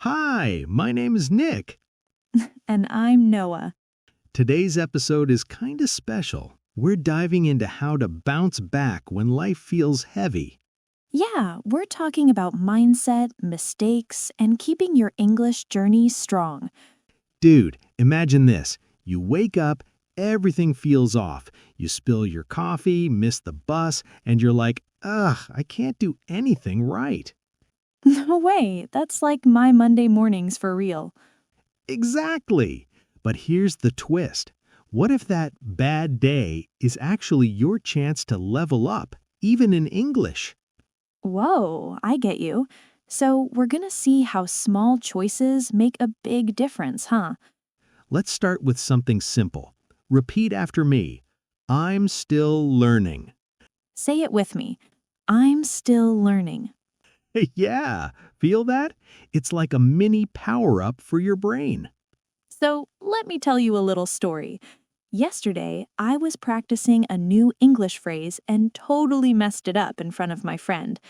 Hi, my name is Nick. And I'm Noah. Today's episode is kinda special. We're diving into how to bounce back when life feels heavy. Yeah, we're talking about mindset, mistakes, and keeping your English journey strong. Dude, imagine this. You wake up, everything feels off. You spill your coffee, miss the bus, and you're like, ugh, I can't do anything right. No way, that's like my Monday mornings for real. Exactly. But here's the twist. What if that bad day is actually your chance to level up, even in English? Whoa, I get you. So, we're gonna see how small choices make a big difference, huh? Let's start with something simple. Repeat after me. I'm still learning. Say it with me. I'm still learning. Yeah, feel that? It's like a mini power-up for your brain. So, let me tell you a little story. Yesterday, I was practicing a new English phrase and totally messed it up in front of my friend.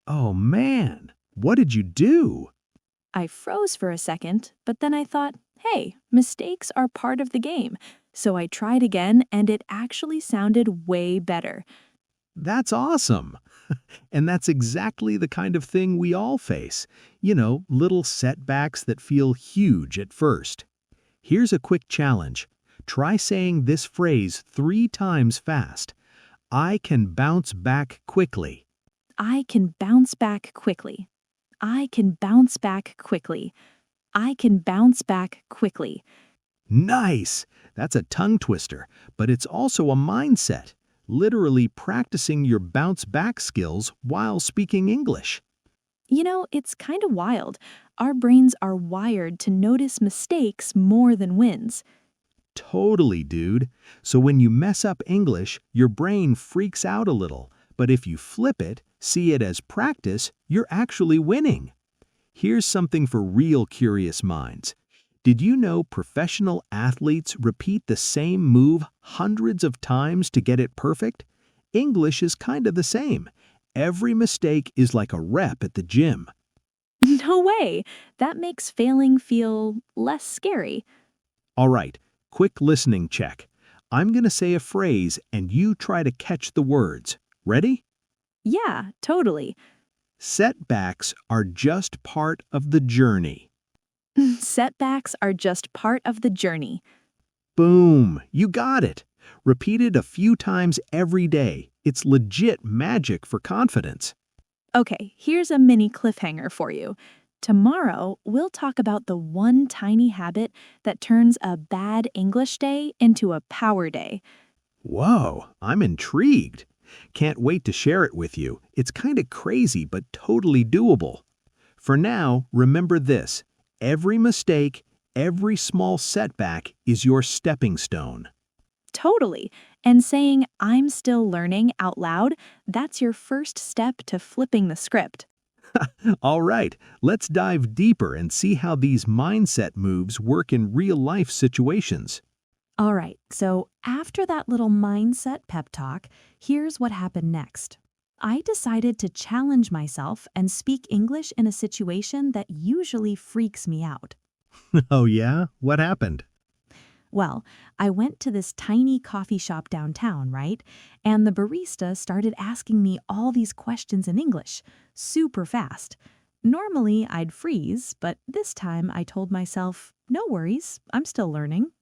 Oh man, what did you do? I froze for a second, but then I thought, hey, mistakes are part of the game. So I tried again, and it actually sounded way better. That's awesome. And that's exactly the kind of thing we all face. Little setbacks that feel huge at first. Here's a quick challenge. Try saying this phrase 3 times fast. I can bounce back quickly. I can bounce back quickly. I can bounce back quickly. I can bounce back quickly. Nice! That's a tongue twister, but it's also a mindset, literally practicing your bounce back skills while speaking English. It's kind of wild. Our brains are wired to notice mistakes more than wins. Totally, dude. So when you mess up English, your brain freaks out a little, but if you flip it, see it as practice, you're actually winning. Here's something for real curious minds. Did you know professional athletes repeat the same move hundreds of times to get it perfect? English is kind of the same. Every mistake is like a rep at the gym. No way! That makes failing feel less scary. All right, quick listening check. I'm going to say a phrase and you try to catch the words. Ready? Yeah, totally. Setbacks are just part of the journey. Setbacks are just part of the journey. Boom! You got it. Repeat it a few times every day. It's legit magic for confidence. Okay, here's a mini cliffhanger for you. Tomorrow, we'll talk about the one tiny habit that turns a bad English day into a power day. Whoa, I'm intrigued. Can't wait to share it with you. It's kind of crazy, but totally doable. For now, remember this. Every mistake, every small setback is your stepping stone. Totally. And saying, I'm still learning out loud, that's your first step to flipping the script. All right, let's dive deeper and see how these mindset moves work in real-life situations. All right, so after that little mindset pep talk, here's what happened next. I decided to challenge myself and speak English in a situation that usually freaks me out. Oh yeah? What happened? Well, I went to this tiny coffee shop downtown, right? And the barista started asking me all these questions in English, super fast. Normally, I'd freeze, but this time I told myself, no worries, I'm still learning.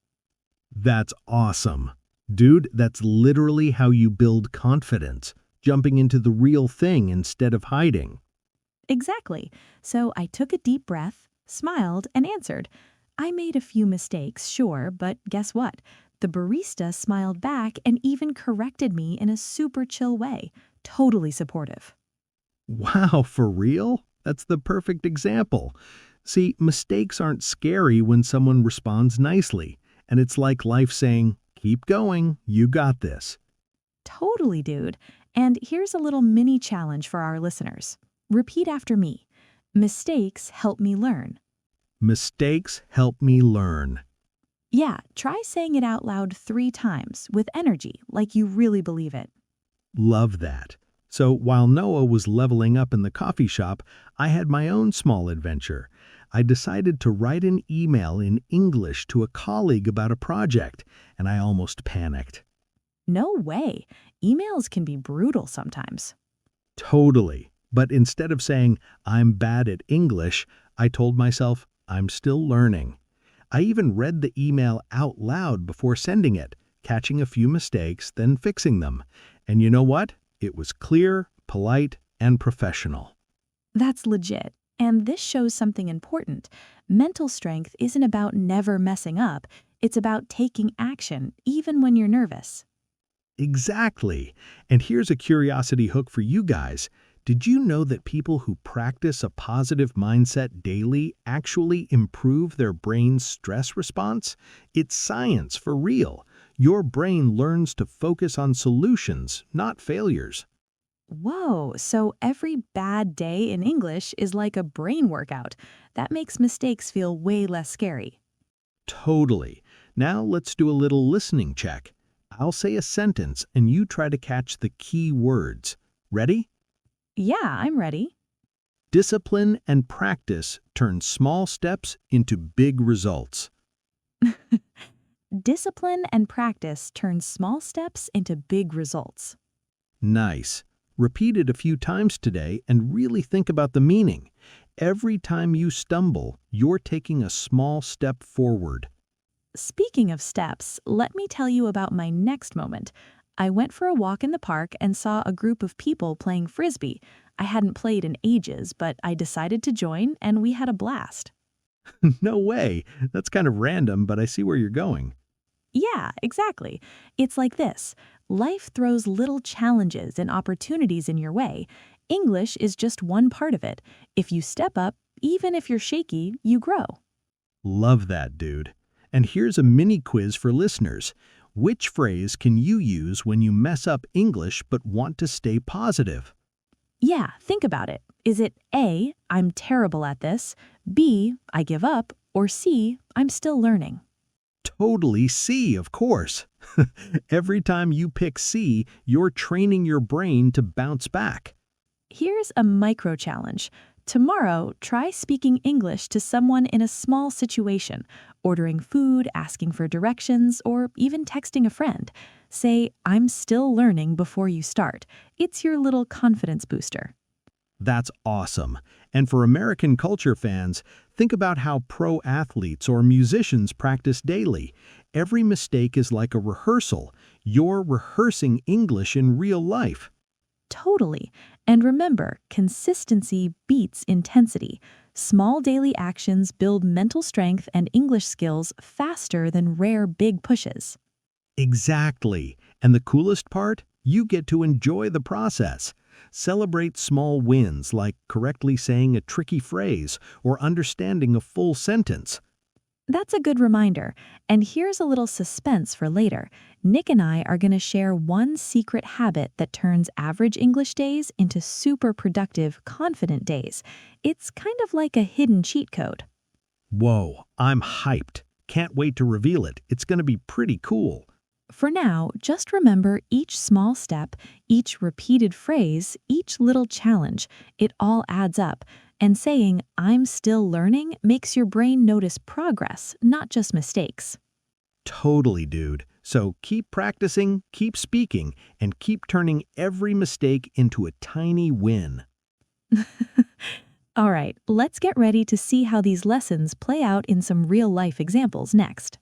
That's awesome. Dude, that's literally how you build confidence, jumping into the real thing instead of hiding. Exactly. So I took a deep breath, smiled, and answered. I made a few mistakes, sure, but guess what? The barista smiled back and even corrected me in a super chill way. Totally supportive. Wow, for real? That's the perfect example. See, mistakes aren't scary when someone responds nicely, and it's like life saying, keep going, you got this. Totally, dude. And here's a little mini challenge for our listeners. Repeat after me. Mistakes help me learn. Mistakes help me learn. Yeah, try saying it out loud 3 times with energy, like you really believe it. Love that. So while Noah was leveling up in the coffee shop, I had my own small adventure. I decided to write an email in English to a colleague about a project, and I almost panicked. No way. Emails can be brutal sometimes. Totally. But instead of saying, I'm bad at English, I told myself, I'm still learning. I even read the email out loud before sending it, catching a few mistakes, then fixing them. And you know what? It was clear, polite, and professional. That's legit. And this shows something important. Mental strength isn't about never messing up. It's about taking action, even when you're nervous. Exactly. And here's a curiosity hook for you guys. Did you know that people who practice a positive mindset daily actually improve their brain's stress response? It's science for real. Your brain learns to focus on solutions, not failures. Whoa, so every bad day in English is like a brain workout. That makes mistakes feel way less scary. Totally. Now let's do a little listening check. I'll say a sentence and you try to catch the key words. Ready? Yeah, I'm ready. Discipline and practice turn small steps into big results. Discipline and practice turn small steps into big results. Nice. Repeat it a few times today and really think about the meaning. Every time you stumble, you're taking a small step forward. Speaking of steps, let me tell you about my next moment. I went for a walk in the park and saw a group of people playing frisbee. I hadn't played in ages, but I decided to join and we had a blast. No way. That's kind of random, but I see where you're going. Yeah, exactly. It's like this. Life throws little challenges and opportunities in your way. English is just one part of it. If you step up, even if you're shaky, you grow. Love that, dude. And here's a mini quiz for listeners. Which phrase can you use when you mess up English but want to stay positive? Yeah, think about it. Is it A, I'm terrible at this, B, I give up, or C, I'm still learning? Totally C, of course. Every time you pick C, you're training your brain to bounce back. Here's a micro challenge. Tomorrow, try speaking English to someone in a small situation, ordering food, asking for directions, or even texting a friend. Say, I'm still learning before you start. It's your little confidence booster. That's awesome. And for American culture fans, think about how pro athletes or musicians practice daily. Every mistake is like a rehearsal. You're rehearsing English in real life. Totally. And remember, consistency beats intensity. Small daily actions build mental strength and English skills faster than rare big pushes. Exactly. And the coolest part? You get to enjoy the process. Celebrate small wins like correctly saying a tricky phrase or understanding a full sentence. That's a good reminder. And here's a little suspense for later. Nick and I are going to share one secret habit that turns average English days into super productive, confident days. It's kind of like a hidden cheat code. Whoa, I'm hyped. Can't wait to reveal it. It's going to be pretty cool. For now, just remember each small step, each repeated phrase, each little challenge. It all adds up. And saying, I'm still learning, makes your brain notice progress, not just mistakes. Totally, dude. So keep practicing, keep speaking, and keep turning every mistake into a tiny win. All right, let's get ready to see how these lessons play out in some real-life examples next.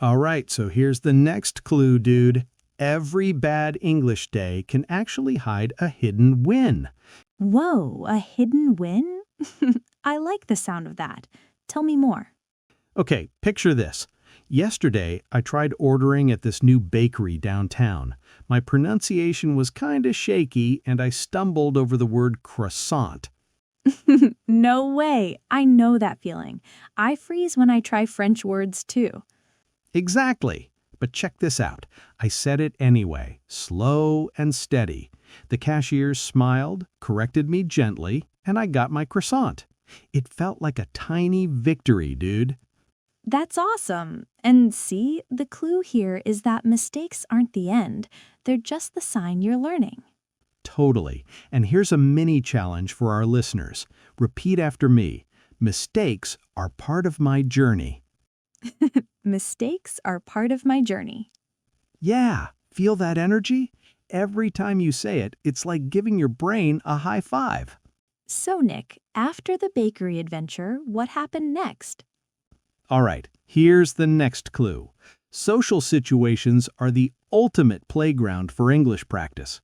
All right, so here's the next clue, dude. Every bad English day can actually hide a hidden win. Whoa, a hidden win? I like the sound of that. Tell me more. Okay, picture this. Yesterday, I tried ordering at this new bakery downtown. My pronunciation was kinda shaky, and I stumbled over the word croissant. No way. I know that feeling. I freeze when I try French words too. Exactly. But check this out. I said it anyway, slow and steady. The cashier smiled, corrected me gently, and I got my croissant. It felt like a tiny victory, dude. That's awesome. And see, the clue here is that mistakes aren't the end. They're just the sign you're learning. Totally. And here's a mini challenge for our listeners. Repeat after me. Mistakes are part of my journey. Mistakes are part of my journey. Yeah, feel that energy? Every time you say it, it's like giving your brain a high five. So, Nick, after the bakery adventure, what happened next? All right, here's the next clue. Social situations are the ultimate playground for English practice.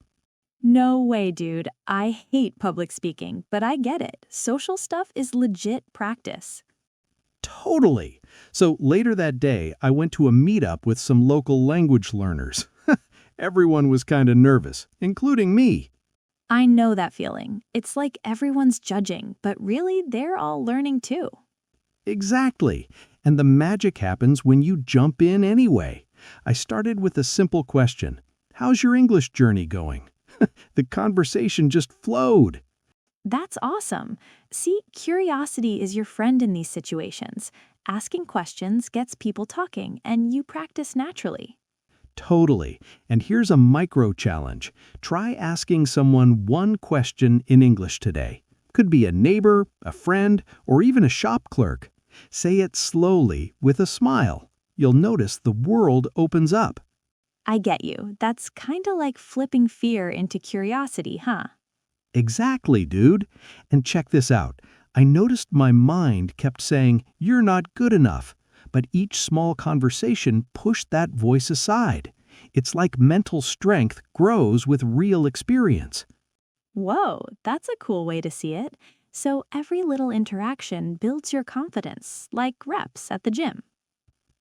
No way, dude. I hate public speaking, but I get it. Social stuff is legit practice. Totally. So later that day, I went to a meetup with some local language learners. Everyone was kind of nervous, including me. I know that feeling. It's like everyone's judging, but really, they're all learning too. Exactly. And the magic happens when you jump in anyway. I started with a simple question. How's your English journey going? The conversation just flowed. That's awesome. See, curiosity is your friend in these situations. Asking questions gets people talking, and you practice naturally. Totally. And here's a micro challenge. Try asking someone one question in English today. Could be a neighbor, a friend, or even a shop clerk. Say it slowly with a smile. You'll notice the world opens up. I get you. That's kind of like flipping fear into curiosity, huh? Exactly, dude. And check this out. I noticed my mind kept saying, "You're not good enough." But each small conversation pushed that voice aside. It's like mental strength grows with real experience. Whoa, that's a cool way to see it. So every little interaction builds your confidence, like reps at the gym.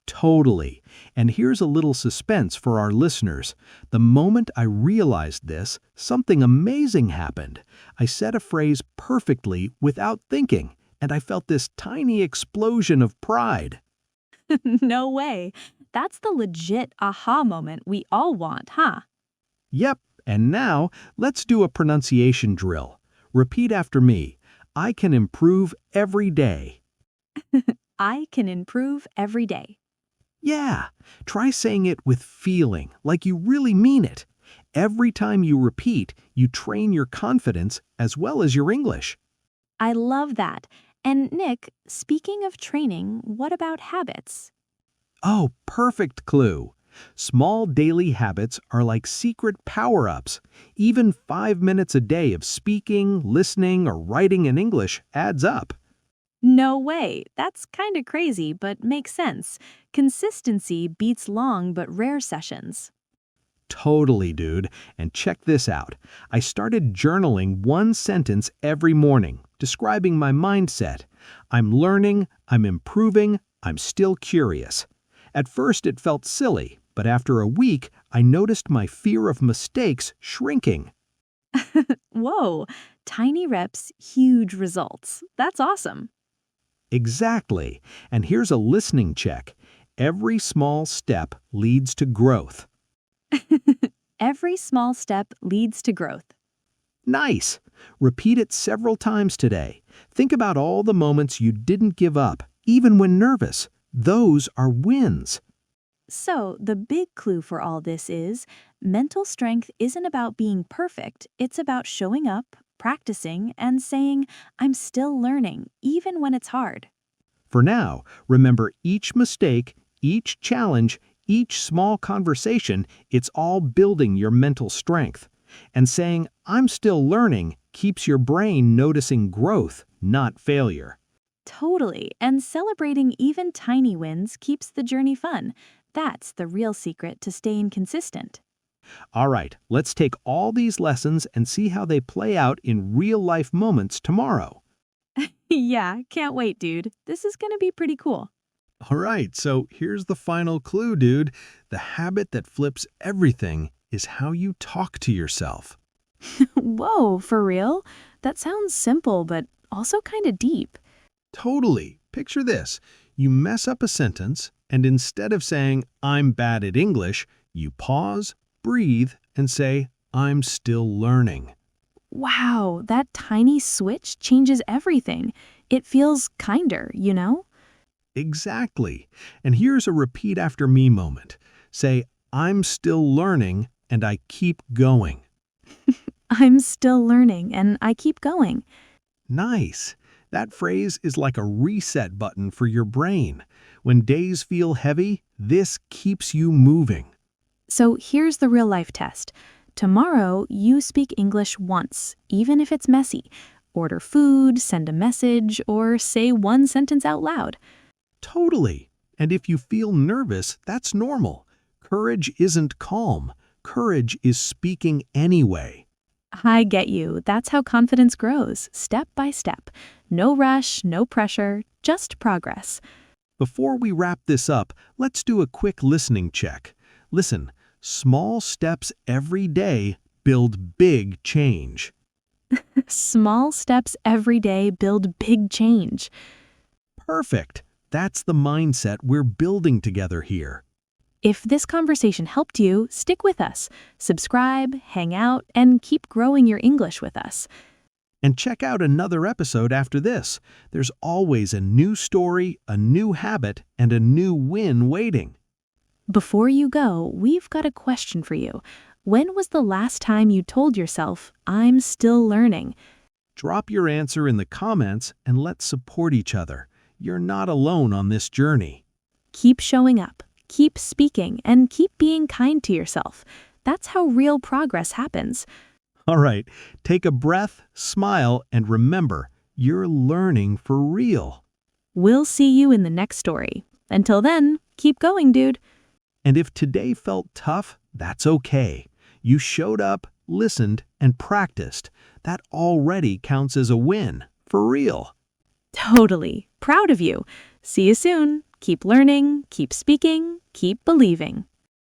Totally. And here's a little suspense for our listeners. The moment I realized this, something amazing happened. I said a phrase perfectly without thinking, and I felt this tiny explosion of pride. No way. That's the legit aha moment we all want, huh? Yep, and now let's do a pronunciation drill. Repeat after me. I can improve every day. I can improve every day. Yeah, try saying it with feeling, like you really mean it. Every time you repeat, you train your confidence as well as your English. I love that. And Nick, speaking of training, what about habits? Oh, perfect clue. Small daily habits are like secret power-ups. Even 5 minutes a day of speaking, listening, or writing in English adds up. No way. That's kind of crazy, but makes sense. Consistency beats long but rare sessions. Totally, dude. And check this out. I started journaling one sentence every morning, describing my mindset. I'm learning, I'm improving, I'm still curious. At first it felt silly, but after a week, I noticed my fear of mistakes shrinking. Whoa, tiny reps, huge results. That's awesome. Exactly. And here's a listening check. Every small step leads to growth. Every small step leads to growth. Nice. Repeat it several times today. Think about all the moments you didn't give up, even when nervous. Those are wins. So, the big clue for all this is mental strength isn't about being perfect, it's about showing up, practicing, and saying, I'm still learning, even when it's hard. For now, remember each mistake, each challenge, each small conversation, it's all building your mental strength. And saying, I'm still learning, keeps your brain noticing growth, not failure. Totally, and celebrating even tiny wins keeps the journey fun. That's the real secret to staying consistent. All right, let's take all these lessons and see how they play out in real-life moments tomorrow. Yeah, can't wait, dude. This is gonna be pretty cool. All right, so here's the final clue, dude. The habit that flips everything is how you talk to yourself. Whoa, for real? That sounds simple, but also kind of deep. Totally. Picture this. You mess up a sentence, and instead of saying, I'm bad at English, you pause, breathe, and say, I'm still learning. Wow, that tiny switch changes everything. It feels kinder, you know? Exactly. And here's a repeat after me moment. Say, I'm still learning, and I keep going. I'm still learning and I keep going. Nice. That phrase is like a reset button for your brain. When days feel heavy, this keeps you moving. So here's the real life test. Tomorrow, you speak English once, even if it's messy. Order food, send a message, or say one sentence out loud. Totally. And if you feel nervous, that's normal. Courage isn't calm. Courage is speaking anyway. I get you. That's how confidence grows, step by step. No rush, no pressure, just progress. Before we wrap this up, let's do a quick listening check. Listen, small steps every day build big change. Small steps every day build big change. Perfect. That's the mindset we're building together here. If this conversation helped you, stick with us. Subscribe, hang out, and keep growing your English with us. And check out another episode after this. There's always a new story, a new habit, and a new win waiting. Before you go, we've got a question for you. When was the last time you told yourself, I'm still learning? Drop your answer in the comments and let's support each other. You're not alone on this journey. Keep showing up, keep speaking, and keep being kind to yourself. That's how real progress happens. All right, take a breath, smile, and remember, you're learning for real. We'll see you in the next story. Until then, keep going, dude. And if today felt tough, that's okay. You showed up, listened, and practiced. That already counts as a win, for real. Totally. Proud of you. See you soon. Keep learning, keep speaking, keep believing.